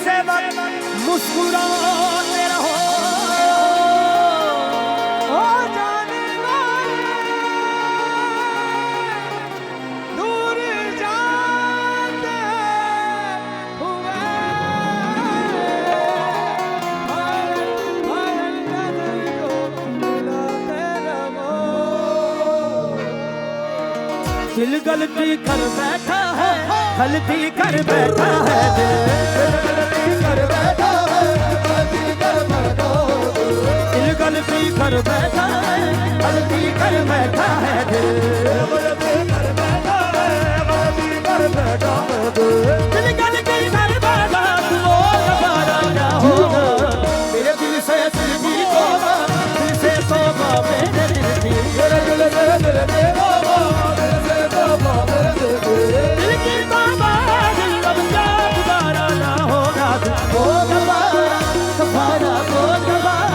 से मुस्कुराते रहो। ओ जाने वाले दूर जाते हुए नजर को मिलाते रहो। दिल गलती कर बैठा है, गलती कर बैठा है, दिल गलती कर बैठा है, गलती कर बैठा है, दिल गलती कर बैठा है, वो दोबारा क्या होगा। मेरे दिल से दिल की तौबा, दिल से तौबा मेरे दिल की, मेरे दिल से दिल की तौबा, दिल से तौबा मेरे दिल की, दिल की तौबा दिल अब क्या दोबारा ना होगा। वो दोबारा दोबारा वो दोबारा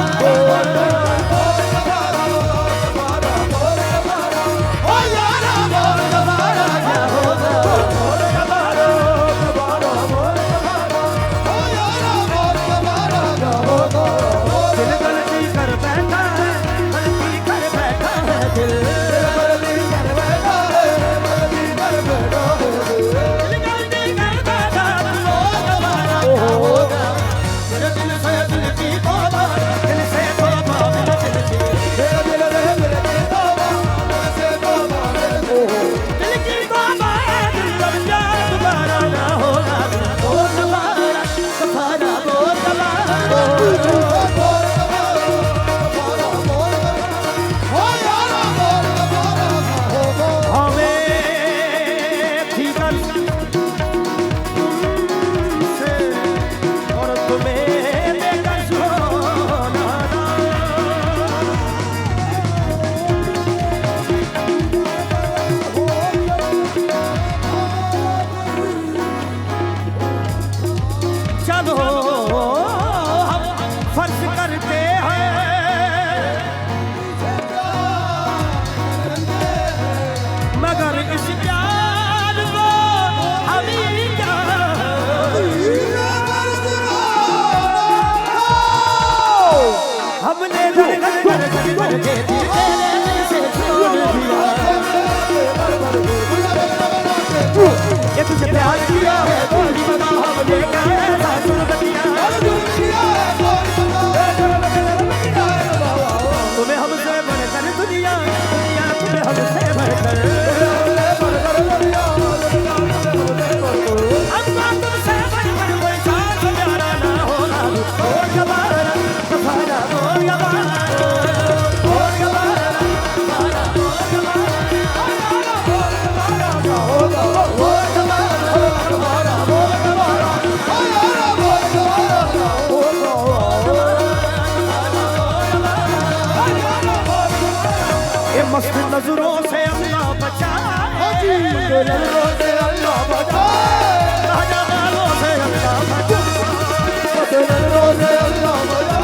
तुझे प्यार किया है बोली बता हमने कैसा सुनबतिया तुम्हें हमसे बढ़कर दुनिया दुनिया तुम्हें हमसे बढ़कर अम्मा तुमसे बढ़कर कोई साथ प्यारा ना होगा। और गवारा गवारा और गवारा और गवारा गवारा और गवारा मस्त नजरों से अल्लाह बचाए, नजरों से अल्लाह बचाए, नजरों से अल्लाह बचाए, नजरों से अल्लाह बचाए।